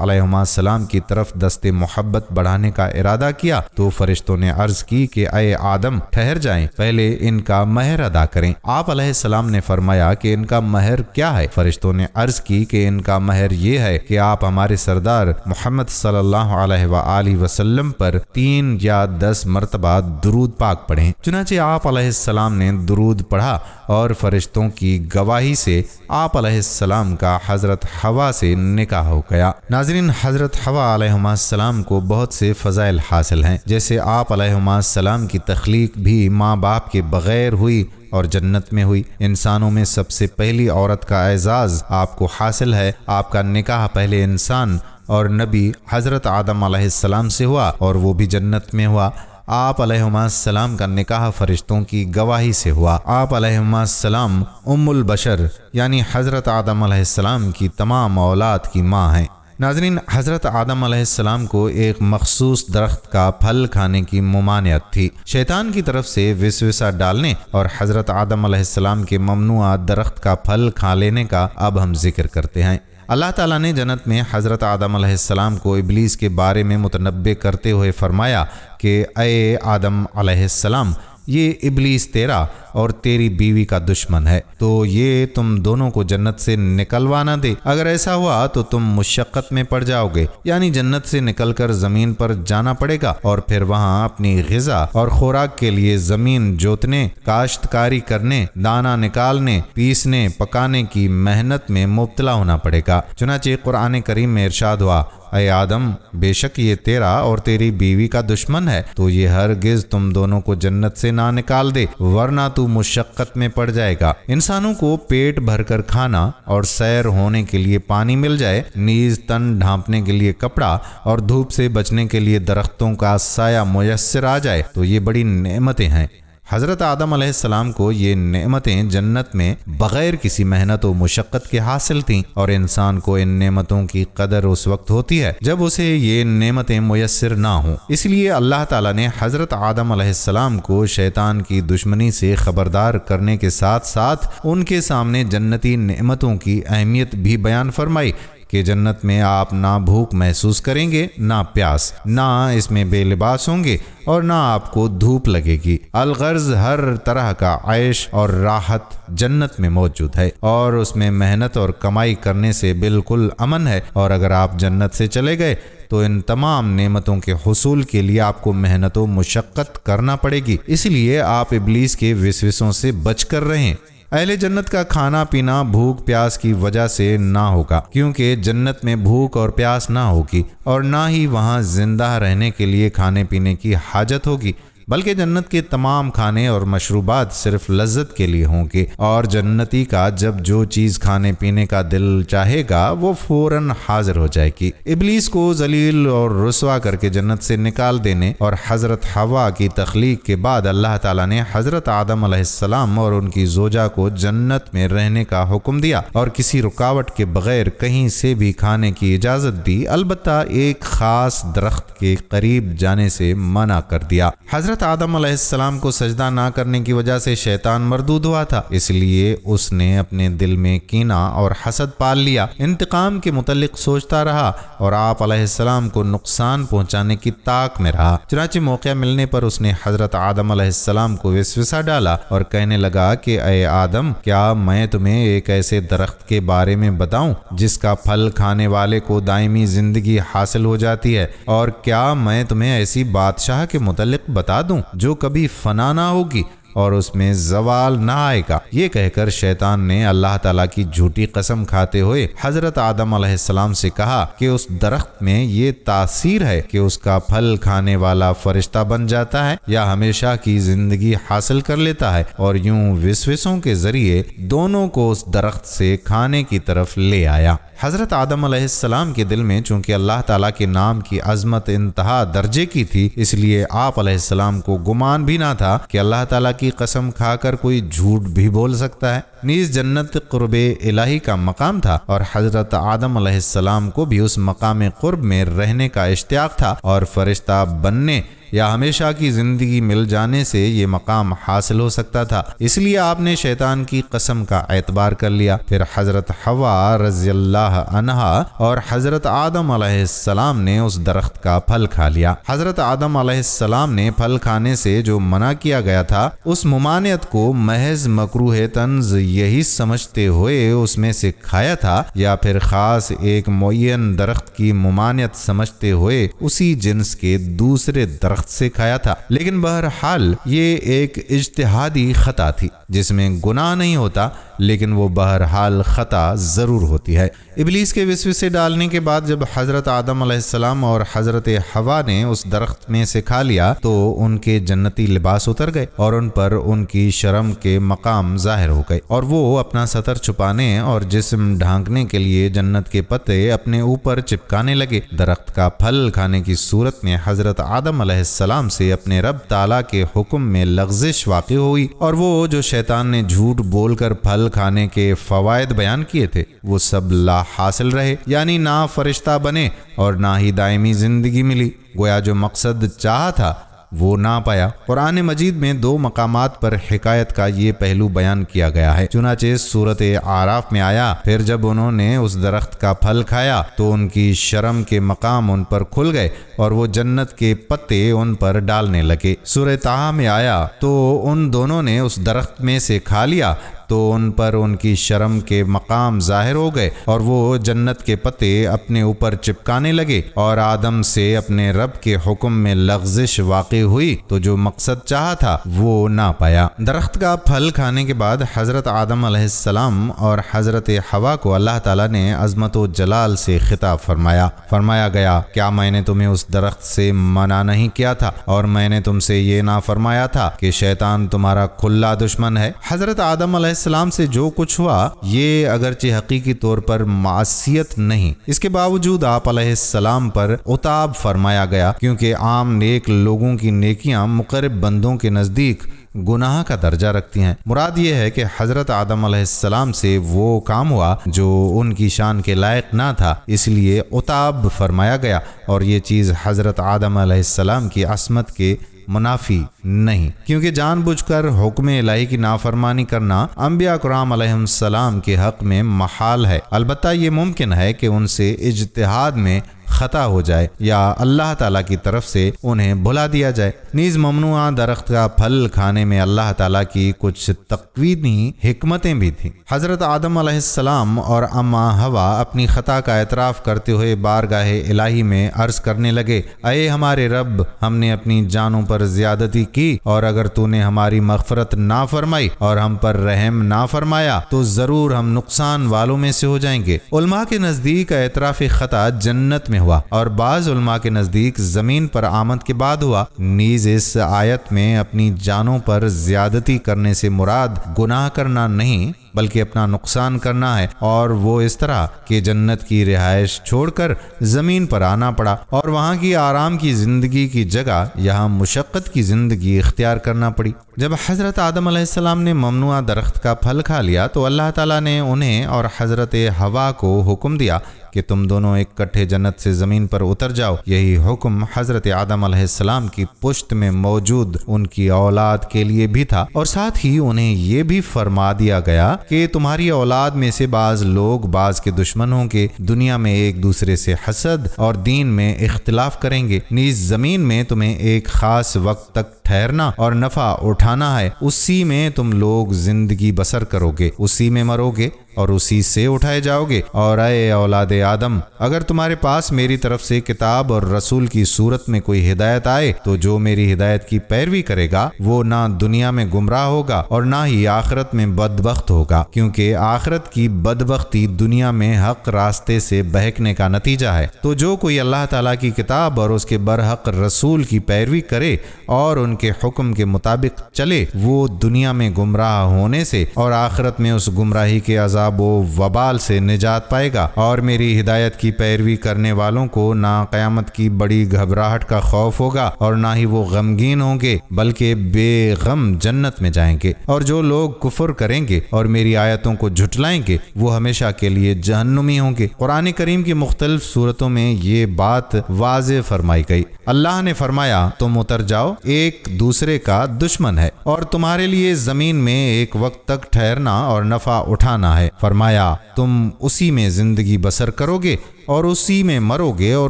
علیہ السلام کی طرف دست محبت بڑھانے کا ارادہ کیا تو فرشتوں نے عرض کی کہ اے آدم ٹھہر جائیں، پہلے ان کا مہر ادا کریں۔ آپ علیہ السلام نے فرمایا کہ ان کا مہر کیا ہے؟ فرشتوں نے عرض کی کہ ان کا مہر یہ ہے کہ آپ ہمارے سردار محمد صلی اللہ علیہ وآلہ وسلم پر 3 یا 10 مرتبہ درود پاک پڑھیں۔ چنانچہ آپ علیہ السلام نے درود پڑھا اور فرشتوں کی گواہی سے آپ علیہ السلام کا حضرت حوا سے نکاح ہو گیا۔ ناظرین، حضرت حوا علیہ السلام کو بہت سے فضائل حاصل ہیں، جیسے آپ علیہ السلام کی تخلیق بھی ماں باپ کے بغیر ہوئی اور جنت میں ہوئی۔ انسانوں میں سب سے پہلی عورت کا اعزاز آپ کو حاصل ہے۔ آپ کا نکاح پہلے انسان اور نبی حضرت آدم علیہ السلام سے ہوا اور وہ بھی جنت میں ہوا۔ آپ علیہ السلام کا نکاح فرشتوں کی گواہی سے ہوا۔ آپ علیہ السلام ام البشر یعنی حضرت آدم علیہ السلام کی تمام اولاد کی ماں ہیں۔ ناظرین، حضرت آدم علیہ السلام کو ایک مخصوص درخت کا پھل کھانے کی ممانعت تھی، شیطان کی طرف سے وسوسہ ڈالنے اور حضرت آدم علیہ السلام کے ممنوع درخت کا پھل کھا لینے کا اب ہم ذکر کرتے ہیں۔ اللہ تعالیٰ نے جنت میں حضرت آدم علیہ السلام کو ابلیس کے بارے میں متنبع کرتے ہوئے فرمایا کہ اے آدم علیہ السلام، یہ ابلیس تیرا اور تیری بیوی کا دشمن ہے، تو یہ تم دونوں کو جنت سے نکلوا نہ دے۔ اگر ایسا ہوا تو تم مشقت میں پڑ جاؤ گے، یعنی جنت سے نکل کر زمین پر جانا پڑے گا اور پھر وہاں اپنی غذا اور خوراک کے لیے زمین جوتنے، کاشتکاری کرنے، دانہ نکالنے، پیسنے، پکانے کی محنت میں مبتلا ہونا پڑے گا۔ چنانچہ قرآن کریم میں ارشاد ہوا، اے آدم، بے شک یہ تیرا اور تیری بیوی کا دشمن ہے، تو یہ ہرگز تم دونوں کو جنت سے نہ نکال دے، ورنہ تو مشقت میں پڑ جائے گا۔ انسانوں کو پیٹ بھر کر کھانا اور سیر ہونے کے لیے پانی مل جائے، نیز تن ڈھانپنے کے لیے کپڑا اور دھوپ سے بچنے کے لیے درختوں کا سایہ میسر آ جائے تو یہ بڑی نعمتیں ہیں۔ حضرت آدم علیہ السلام کو یہ نعمتیں جنت میں بغیر کسی محنت و مشقت کے حاصل تھیں، اور انسان کو ان نعمتوں کی قدر اس وقت ہوتی ہے جب اسے یہ نعمتیں میسر نہ ہوں۔ اس لیے اللہ تعالیٰ نے حضرت آدم علیہ السلام کو شیطان کی دشمنی سے خبردار کرنے کے ساتھ ساتھ ان کے سامنے جنتی نعمتوں کی اہمیت بھی بیان فرمائی کہ جنت میں آپ نہ بھوک محسوس کریں گے، نہ پیاس، نہ اس میں بے لباس ہوں گے اور نہ آپ کو دھوپ لگے گی۔ الغرض ہر طرح کا عیش اور راحت جنت میں موجود ہے اور اس میں محنت اور کمائی کرنے سے بالکل امن ہے، اور اگر آپ جنت سے چلے گئے تو ان تمام نعمتوں کے حصول کے لیے آپ کو محنت و مشقت کرنا پڑے گی۔ اس لیے آپ ابلیس کے وسوسوں سے بچ کر رہیں۔ اہل جنت کا کھانا پینا بھوک پیاس کی وجہ سے نہ ہوگا، کیونکہ جنت میں بھوک اور پیاس نہ ہوگی، اور نہ ہی وہاں زندہ رہنے کے لیے کھانے پینے کی حاجت ہوگی، بلکہ جنت کے تمام کھانے اور مشروبات صرف لذت کے لیے ہوں گے، اور جنتی کا جب جو چیز کھانے پینے کا دل چاہے گا وہ فوراً حاضر ہو جائے گی۔ ابلیس کو ذلیل اور رسوا کر کے جنت سے نکال دینے اور حضرت حوا کی تخلیق کے بعد اللہ تعالیٰ نے حضرت آدم علیہ السلام اور ان کی زوجہ کو جنت میں رہنے کا حکم دیا اور کسی رکاوٹ کے بغیر کہیں سے بھی کھانے کی اجازت دی، البتہ ایک خاص درخت کے قریب جانے سے منع کر دیا۔ حضرت حضرت آدم علیہ السلام کو سجدہ نہ کرنے کی وجہ سے شیطان مردود ہوا تھا، اس لیے اس نے اپنے دل میں کینہ اور حسد پال لیا، انتقام کے متعلق سوچتا رہا اور آپ علیہ السلام کو نقصان پہنچانے کی طاق میں رہا۔ چنانچہ موقع ملنے پر اس نے حضرت آدم علیہ السلام کو وسوسہ ڈالا اور کہنے لگا کہ اے آدم، کیا میں تمہیں ایک ایسے درخت کے بارے میں بتاؤں جس کا پھل کھانے والے کو دائمی زندگی حاصل ہو جاتی ہے، اور کیا میں تمہیں ایسی بادشاہ کے متعلق بتا دوں جو کبھی فنا نہ ہوگی اور اس میں زوال نہ آئے گا؟ یہ کہہ کر شیطان نے اللہ تعالیٰ کی جھوٹی قسم کھاتے ہوئے حضرت آدم علیہ السلام سے کہا کہ اس درخت میں یہ تاثیر ہے کہ اس کا پھل کھانے والا فرشتہ بن جاتا ہے یا ہمیشہ کی زندگی حاصل کر لیتا ہے، اور یوں وسوسوں کے ذریعے دونوں کو اس درخت سے کھانے کی طرف لے آیا۔ حضرت آدم علیہ السلام کے دل میں چونکہ اللہ تعالیٰ کے نام کی عظمت انتہا درجے کی تھی، اس لیے آپ علیہ السلام کو گمان بھی نہ تھا کہ اللہ تعالیٰ کی قسم کھا کر کوئی جھوٹ بھی بول سکتا ہے۔ نیز جنت قرب الہی کا مقام تھا اور حضرت آدم علیہ السلام کو بھی اس مقام قرب میں رہنے کا اشتیاق تھا، اور فرشتہ بننے یا ہمیشہ کی زندگی مل جانے سے یہ مقام حاصل ہو سکتا تھا، اس لیے آپ نے شیطان کی قسم کا اعتبار کر لیا۔ پھر حضرت حوا رضی اللہ عنہا اور حضرت آدم علیہ السلام نے اس درخت کا پھل کھا لیا۔ حضرت آدم علیہ السلام نے پھل کھانے سے جو منع کیا گیا تھا، اس ممانعت کو محض مکروہ طنز یہی سمجھتے ہوئے اس میں سے کھایا تھا، یا پھر خاص ایک معین درخت کی ممانعت سمجھتے ہوئے اسی جنس کے دوسرے درخت سے کھایا تھا؟ لیکن بہرحال یہ ایک اجتہادی خطا تھی جس میں گناہ نہیں ہوتا، لیکن وہ بہرحال خطا ضرور ہوتی ہے۔ ابلیس کے وسوسے ڈالنے کے بعد جب حضرت آدم علیہ السلام اور حضرت حوا نے اس درخت میں سے کھا لیا تو ان کے جنتی لباس اتر گئے اور ان پر ان کی شرم کے مقام ظاہر ہو گئے، اور وہ اپنا سطر چھپانے اور جسم ڈھانکنے کے لیے جنت کے پتے اپنے اوپر چپکانے لگے۔ درخت کا پھل کھانے کی صورت میں حضرت آدم علیہ السلام سے اپنے رب تعالیٰ کے حکم میں لغزش واقع ہوئی، اور وہ جو شیطان نے جھوٹ بول کر پھل کھانے کے فوائد بیان کیے تھے وہ سب لا حاصل رہے، یعنی نہ فرشتہ بنے اور نہ ہی دائمی زندگی ملی۔ گویا جو مقصد چاہا تھا وہ نہ پایا۔ قرآن مجید میں دو مقامات پر حکایت کا یہ پہلو بیان کیا گیا ہے۔ چنانچہ سورۃ اعراف میں آیا، پھر جب انہوں نے اس درخت کا پھل کھایا تو ان کی شرم کے مقام ان پر کھل گئے اور وہ جنت کے پتے ان پر ڈالنے لگے۔ سورہ طٰہٰ میں آیا، تو ان دونوں نے اس درخت میں سے کھا لیا تو ان پر ان کی شرم کے مقام ظاہر ہو گئے اور وہ جنت کے پتے اپنے اوپر چپکانے لگے، اور آدم سے اپنے رب کے حکم میں لغزش واقع ہوئی تو جو مقصد چاہا تھا وہ نہ پایا۔ درخت کا پھل کھانے کے بعد حضرت آدم علیہ السلام اور حضرت حوا کو اللہ تعالیٰ نے عظمت و جلال سے خطاب فرمایا گیا، کیا میں نے تمہیں اس درخت سے منع نہیں کیا تھا، اور میں نے تم سے یہ نہ فرمایا تھا کہ شیطان تمہارا کھلا دشمن ہے؟ حضرت آدم علیہ السلام سے جو کچھ ہوا یہ اگرچہ حقیقی طور پر معصیت نہیں، اس کے باوجود آپ علیہ السلام پر عتاب فرمایا گیا، کیونکہ عام نیک لوگوں کی نیکیاں مقرب بندوں کے نزدیک گناہ کا درجہ رکھتی ہیں۔ مراد یہ ہے کہ حضرت آدم علیہ السلام سے وہ کام ہوا جو ان کی شان کے لائق نہ تھا، اس لیے عتاب فرمایا گیا، اور یہ چیز حضرت آدم علیہ السلام کی عصمت کے منافی نہیں، کیونکہ جان بوجھ کر حکم الہی کی نافرمانی کرنا انبیاء کرام علیہ السلام کے حق میں محال ہے۔ البتہ یہ ممکن ہے کہ ان سے اجتہاد میں خطا ہو جائے یا اللہ تعالیٰ کی طرف سے انہیں بھلا دیا جائے۔ نیز ممنوعہ درخت کا پھل کھانے میں اللہ تعالیٰ کی کچھ تقویمی حکمتیں بھی تھیں۔ حضرت آدم علیہ السلام اور اماں حوا اپنی خطا کا اعتراف کرتے ہوئے بارگاہ الہی میں عرض کرنے لگے، اے ہمارے رب، ہم نے اپنی جانوں پر زیادتی کی، اور اگر تو نے ہماری مغفرت نہ فرمائی اور ہم پر رحم نہ فرمایا تو ضرور ہم نقصان والوں میں سے ہو جائیں گے۔ علماء کے نزدیک اعتراف خطا جنت میں ہوا، اور بعض علماء کے نزدیک زمین پر آمد کے بعد ہوا۔ نیز اس آیت میں اپنی جانوں پر زیادتی کرنے سے مراد گناہ کرنا نہیں بلکہ اپنا نقصان کرنا ہے، اور وہ اس طرح کہ جنت کی رہائش چھوڑ کر زمین پر آنا پڑا اور وہاں کی آرام کی زندگی کی جگہ یہاں مشقت کی زندگی اختیار کرنا پڑی۔ جب حضرت آدم علیہ السلام نے ممنوعہ درخت کا پھل کھا لیا تو اللہ تعالیٰ نے انہیں اور حضرت حوا کو حکم دیا کہ کہ تم دونوں اکٹھے جنت سے زمین پر اتر جاؤ۔ یہی حکم حضرت آدم علیہ السلام کی پشت میں موجود ان کی اولاد کے لیے بھی تھا، اور ساتھ ہی انہیں یہ بھی فرما دیا گیا کہ تمہاری اولاد میں سے بعض لوگ بعض کے دشمن ہوں گے، دنیا میں ایک دوسرے سے حسد اور دین میں اختلاف کریں گے، نیز زمین میں تمہیں ایک خاص وقت تک ٹھہرنا اور نفع اٹھانا ہے، اسی میں تم لوگ زندگی بسر کرو گے، اسی میں مرو گے اور اسی سے اٹھائے جاؤ گے۔ اور اے اولاد آدم، اگر تمہارے پاس میری طرف سے کتاب اور رسول کی صورت میں کوئی ہدایت آئے تو جو میری ہدایت کی پیروی کرے گا وہ نہ دنیا میں گمراہ ہوگا اور نہ ہی آخرت میں بدبخت ہوگا، کیونکہ آخرت کی بدبختی دنیا میں حق راستے سے بہکنے کا نتیجہ ہے۔ تو جو کوئی اللہ تعالیٰ کی کتاب اور اس کے برحق رسول کی پیروی کرے اور ان کے حکم کے مطابق چلے، وہ دنیا میں گمراہ ہونے سے اور آخرت میں اس گمراہی کے عذاب و وبال سے نجات پائے گا۔ اور میری ہدایت کی پیروی کرنے والوں کو نہ قیامت کی بڑی گھبراہٹ کا خوف ہوگا اور نہ ہی وہ غمگین ہوں گے، بلکہ بے غم جنت میں جائیں گے۔ اور جو لوگ کفر کریں گے اور میری آیتوں کو جھٹلائیں گے وہ ہمیشہ کے لیے جہنمی ہوں گے۔ قرآن کریم کی مختلف صورتوں میں یہ بات واضح فرمائی گئی۔ اللہ نے فرمایا تم اتر جاؤ، ایک دوسرے کا دشمن ہے اور تمہارے لیے زمین میں ایک وقت تک ٹھہرنا اور نفع اٹھانا ہے۔ فرمایا تم اسی میں زندگی بسر کرو گے اور اسی میں مرو گے اور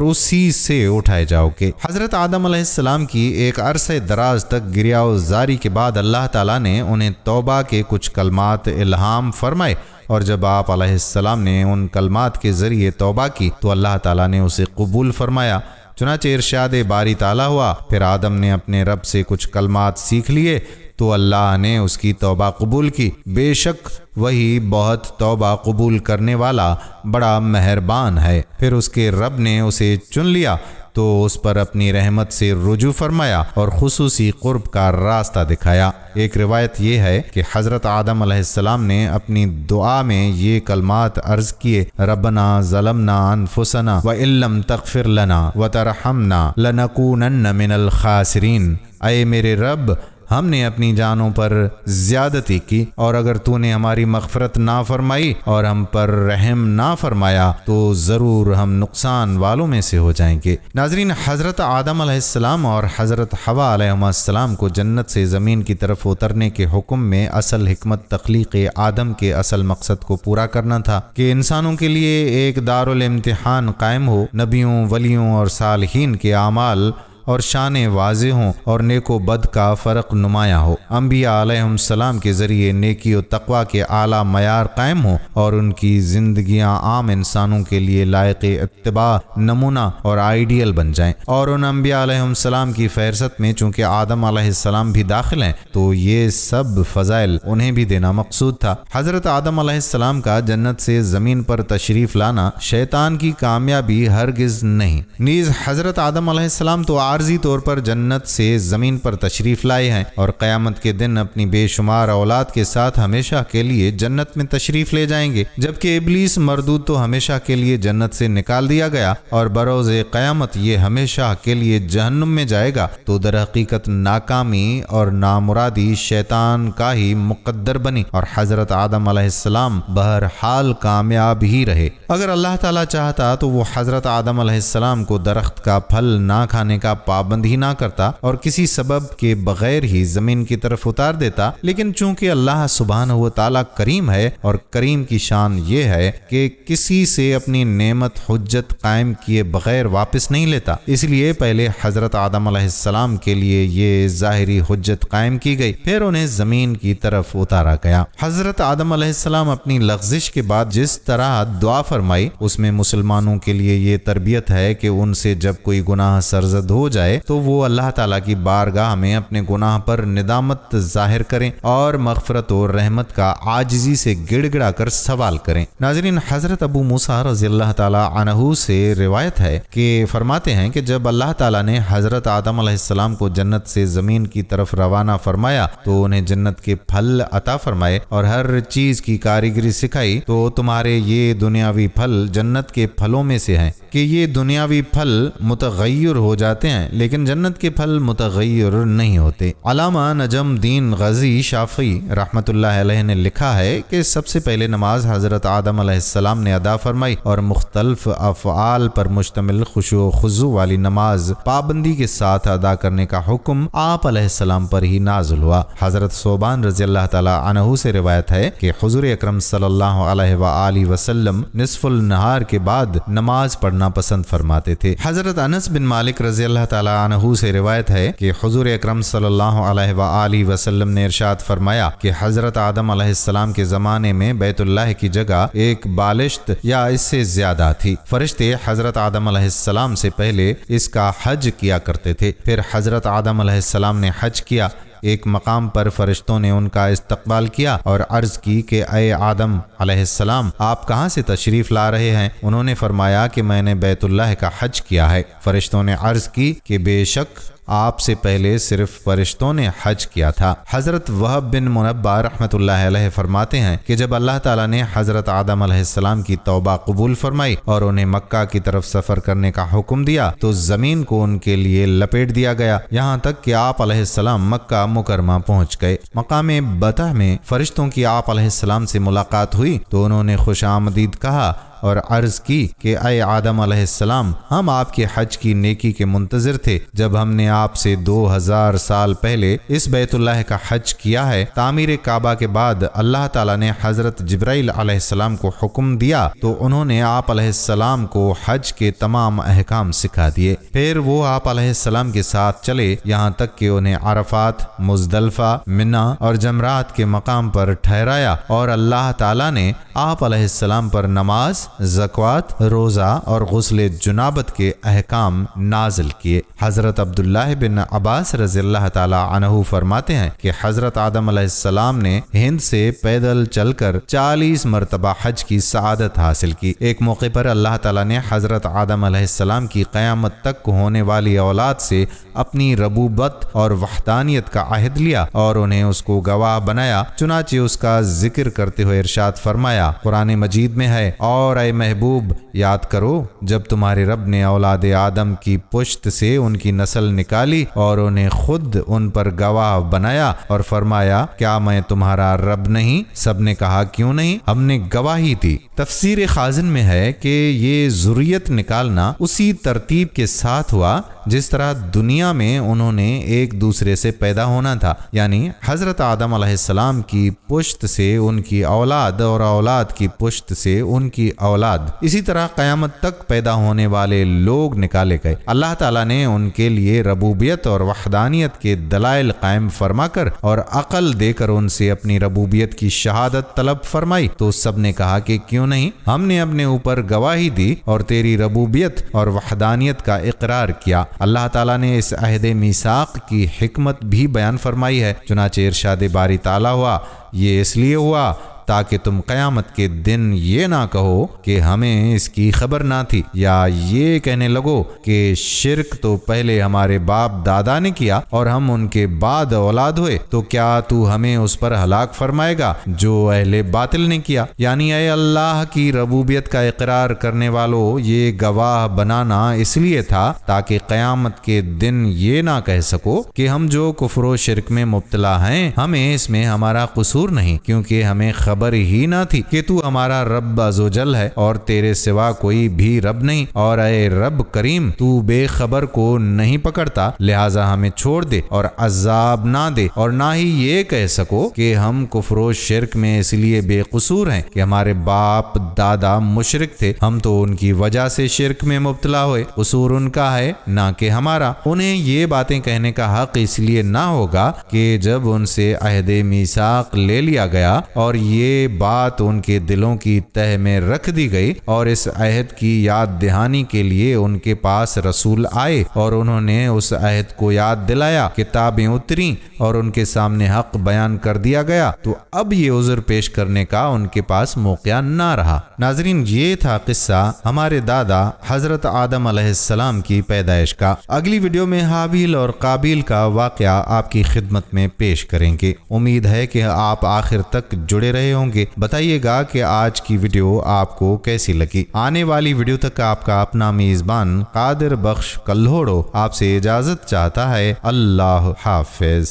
اسی سے اٹھائے جاؤ گے۔ حضرت آدم علیہ السلام کی ایک عرصے دراز تک گریہ و زاری کے بعد اللہ تعالیٰ نے انہیں توبہ کے کچھ کلمات الہام فرمائے، اور جب آپ علیہ السلام نے ان کلمات کے ذریعے توبہ کی تو اللہ تعالیٰ نے اسے قبول فرمایا۔ چنانچہ ارشاد باری تعالیٰ ہوا، پھر آدم نے اپنے رب سے کچھ کلمات سیکھ لیے تو اللہ نے اس کی توبہ قبول کی، بے شک وہی بہت توبہ قبول کرنے والا بڑا مہربان ہے۔ پھر اس کے رب نے اسے چن لیا تو اس پر اپنی رحمت سے رجوع فرمایا اور خصوصی قرب کا راستہ دکھایا۔ ایک روایت یہ ہے کہ حضرت آدم علیہ السلام نے اپنی دعا میں یہ کلمات عرض کیے، ربنا ظلمنا انفسنا وان لم تغفر لنا وترحمنا لنکونن من الخاسرین، اے میرے رب ہم نے اپنی جانوں پر زیادتی کی، اور اگر تو نے ہماری مغفرت نہ فرمائی اور ہم پر رحم نہ فرمایا تو ضرور ہم نقصان والوں میں سے ہو جائیں گے۔ ناظرین، حضرت آدم علیہ السلام اور حضرت حوا علیہ السلام کو جنت سے زمین کی طرف اترنے کے حکم میں اصل حکمت تخلیق آدم کے اصل مقصد کو پورا کرنا تھا کہ انسانوں کے لیے ایک دارالامتحان قائم ہو، نبیوں، ولیوں اور صالحین کے اعمال اور شان واضح ہوں اور نیک و بد کا فرق نمایاں ہو، انبیاء علیہ السلام کے ذریعے نیکی و تقوی کے اعلیٰ معیار قائم ہوں اور ان کی زندگیاں عام انسانوں کے لیے لائق اتباع، نمونہ اور آئیڈیل بن جائیں۔ اور ان انبیاء علیہ السلام کی فہرست میں چونکہ آدم علیہ السلام بھی داخل ہیں تو یہ سب فضائل انہیں بھی دینا مقصود تھا۔ حضرت آدم علیہ السلام کا جنت سے زمین پر تشریف لانا شیطان کی کامیابی ہرگز نہیں، نیز حضرت آدم علیہ السلام تو عارضی طور پر جنت سے زمین پر تشریف لائے ہیں اور قیامت کے دن اپنی بے شمار اولاد کے ساتھ ہمیشہ کے لیے جنت میں تشریف لے جائیں گے، جبکہ ابلیس مردود تو ہمیشہ کے لیے جنت سے نکال دیا گیا اور بروز قیامت یہ ہمیشہ کے لیے جہنم میں جائے گا۔ تو در حقیقت ناکامی اور نامرادی شیطان کا ہی مقدر بنی اور حضرت آدم علیہ السلام بہرحال کامیاب ہی رہے۔ اگر اللہ تعالیٰ چاہتا تو وہ حضرت آدم علیہ السلام کو درخت کا پھل نہ کھانے کا پابند ہی نہ کرتا اور کسی سبب کے بغیر ہی زمین کی طرف اتار دیتا، لیکن چونکہ اللہ سبحانہ و تعالیٰ کریم ہے اور کریم کی شان یہ ہے کہ کسی سے اپنی نعمت حجت قائم کیے بغیر واپس نہیں لیتا، اس لیے پہلے حضرت آدم علیہ السلام کے لیے یہ ظاہری حجت قائم کی گئی، پھر انہیں زمین کی طرف اتارا گیا۔ حضرت آدم علیہ السلام اپنی لغزش کے بعد جس طرح دعا فرمائی اس میں مسلمانوں کے لیے یہ تربیت ہے کہ ان سے جب کوئی گناہ سرزد ہو جائے تو وہ اللہ تعالیٰ کی بارگاہ میں اپنے گناہ پر ندامت ظاہر کریں اور مغفرت اور رحمت کا عاجزی سے گڑ گڑا کر سوال کریں۔ ناظرین، حضرت ابو موسیٰ رضی اللہ تعالیٰ عنہ سے روایت ہے کہ فرماتے ہیں کہ جب اللہ تعالیٰ نے حضرت آدم علیہ السلام کو جنت سے زمین کی طرف روانہ فرمایا تو انہیں جنت کے پھل عطا فرمائے اور ہر چیز کی کاریگری سکھائی، تو تمہارے یہ دنیاوی پھل جنت کے پھلوں میں سے ہیں کہ یہ دنیاوی پھل متغیر ہو جاتے ہیں ہیں لیکن جنت کے پھل متغیر نہیں ہوتے۔ علامہ نجم الدین غازی شافعی رحمۃ اللہ علیہ نے لکھا ہے کہ سب سے پہلے نماز حضرت آدم علیہ السلام نے ادا فرمائی اور مختلف افعال پر مشتمل خشوع و خضوع والی نماز پابندی کے ساتھ ادا کرنے کا حکم آپ علیہ السلام پر ہی نازل ہوا۔ حضرت ثوبان رضی اللہ تعالی عنہ سے روایت ہے کہ حضور اکرم صلی اللہ علیہ وآلہ وسلم نصف النہار کے بعد نماز پڑھنا پسند فرماتے تھے۔ حضرت انس بن مالک رضی اللہ تعالی عنہ سے روایت ہے کہ حضور اکرم صلی اللہ علیہ وآلہ وسلم نے ارشاد فرمایا کہ حضرت آدم علیہ السلام کے زمانے میں بیت اللہ کی جگہ ایک بالشت یا اس سے زیادہ تھی۔ فرشتے حضرت آدم علیہ السلام سے پہلے اس کا حج کیا کرتے تھے، پھر حضرت آدم علیہ السلام نے حج کیا۔ ایک مقام پر فرشتوں نے ان کا استقبال کیا اور عرض کی کہ اے آدم علیہ السلام، آپ کہاں سے تشریف لا رہے ہیں؟ انہوں نے فرمایا کہ میں نے بیت اللہ کا حج کیا ہے۔ فرشتوں نے عرض کی کہ بے شک آپ سے پہلے صرف فرشتوں نے حج کیا تھا۔ حضرت وہب بن منبہ رحمۃ اللہ علیہ فرماتے ہیں کہ جب اللہ تعالیٰ نے حضرت آدم علیہ السلام کی توبہ قبول فرمائی اور انہیں مکہ کی طرف سفر کرنے کا حکم دیا تو زمین کو ان کے لیے لپیٹ دیا گیا، یہاں تک کہ آپ علیہ السلام مکہ مکرمہ پہنچ گئے۔ مقام بطح میں فرشتوں کی آپ علیہ السلام سے ملاقات ہوئی تو انہوں نے خوش آمدید کہا اور عرض کی کہ اے آدم علیہ السلام، ہم آپ کے حج کی نیکی کے منتظر تھے جب ہم نے آپ سے 2000 سال پہلے اس بیت اللہ کا حج کیا ہے۔ تعمیر کعبہ کے بعد اللہ تعالیٰ نے حضرت جبرائیل علیہ السلام کو حکم دیا تو انہوں نے آپ علیہ السلام کو حج کے تمام احکام سکھا دیے، پھر وہ آپ علیہ السلام کے ساتھ چلے یہاں تک کہ انہیں عرفات، مزدلفہ، منا اور جمرات کے مقام پر ٹھہرایا اور اللہ تعالیٰ نے آپ علیہ السلام پر نماز، زکوٰۃ، روزہ اور غسل جنابت کے احکام نازل کیے۔ حضرت عبداللہ بن عباس رضی اللہ تعالی عنہ فرماتے ہیں کہ حضرت آدم علیہ السلام نے ہند سے پیدل چل کر 40 مرتبہ حج کی سعادت حاصل کی۔ ایک موقع پر اللہ تعالیٰ نے حضرت آدم علیہ السلام کی قیامت تک ہونے والی اولاد سے اپنی ربوبت اور وحدانیت کا عہد لیا اور انہیں اس کو گواہ بنایا، چنانچہ اس کا ذکر کرتے ہوئے ارشاد فرمایا، قرآن مجید میں ہے، اور اے محبوب یاد کرو جب تمہارے رب نے اولاد آدم کی پشت سے ان کی نسل نکالی اور انہیں خود ان پر گواہ بنایا اور فرمایا کیا میں تمہارا رب نہیں؟ سب نے کہا کیوں نہیں، ہم نے گواہی دی۔ تفسیر خازن میں ہے کہ یہ ذریت نکالنا اسی ترتیب کے ساتھ ہوا جس طرح دنیا میں انہوں نے ایک دوسرے سے پیدا ہونا تھا، یعنی حضرت آدم علیہ السلام کی پشت سے ان کی اولاد اور اولاد کی پشت سے ان کی اولاد، اسی طرح قیامت تک پیدا ہونے والے لوگ نکالے گئے۔ اللہ تعالیٰ نے ان کے لیے ربوبیت اور وحدانیت کے دلائل قائم فرما کر اور عقل دے کر ان سے اپنی ربوبیت کی شہادت طلب فرمائی تو سب نے کہا کہ کیوں نہیں، ہم نے اپنے اوپر گواہی دی اور تیری ربوبیت اور وحدانیت کا اقرار کیا۔ اللہ تعالیٰ نے اس عہد میثاق کی حکمت بھی بیان فرمائی ہے، چنانچہ ارشاد باری تعالیٰ ہوا، یہ اس لیے ہوا تاکہ تم قیامت کے دن یہ نہ کہو کہ ہمیں اس کی خبر نہ تھی، یا یہ کہنے لگو کہ شرک تو پہلے ہمارے باپ دادا نے کیا اور ہم ان کے بعد اولاد ہوئے، تو کیا تو ہمیں اس پر ہلاک فرمائے گا جو اہل باطل نے کیا۔ یعنی اے اللہ کی ربوبیت کا اقرار کرنے والوں، یہ گواہ بنانا اس لیے تھا تاکہ قیامت کے دن یہ نہ کہہ سکو کہ ہم جو کفر و شرک میں مبتلا ہیں ہمیں اس میں ہمارا قصور نہیں، کیونکہ ہمیں خبر ہی نہ تھی کہ تو ہمارا رب عزوجل ہے اور تیرے سوا کوئی بھی رب نہیں، اور اے رب کریم تو بے خبر کو نہیں پکڑتا، لہٰذا ہمیں چھوڑ دے اور عذاب نہ دے، اور نہ ہی یہ کہہ سکو کہ ہم کفر و شرک میں اس لیے بے قصور ہیں کہ ہمارے باپ دادا مشرک تھے، ہم تو ان کی وجہ سے شرک میں مبتلا ہوئے، قصور ان کا ہے نہ کہ ہمارا۔ انہیں یہ باتیں کہنے کا حق اس لیے نہ ہوگا کہ جب ان سے عہد میثاق لے لیا گیا اور یہ بات ان کے دلوں کی تہ میں رکھ دی گئی اور اس عہد کی یاد دہانی کے لیے ان کے پاس رسول آئے اور انہوں نے اس عہد کو یاد دلایا، کتابیں اتریں اور ان کے سامنے حق بیان کر دیا گیا، تو اب یہ عذر پیش کرنے کا ان کے پاس موقع نہ رہا۔ ناظرین، یہ تھا قصہ ہمارے دادا حضرت آدم علیہ السلام کی پیدائش کا۔ اگلی ویڈیو میں حابیل اور قابیل کا واقعہ آپ کی خدمت میں پیش کریں گے۔ امید ہے کہ آپ آخر تک جڑے رہے رہے ہوں گے۔ بتائیے گا کہ آج کی ویڈیو آپ کو کیسی لگی۔ آنے والی ویڈیو تک آپ کا اپنا میزبان قادر بخش کلہوڑو آپ سے اجازت چاہتا ہے۔ اللہ حافظ۔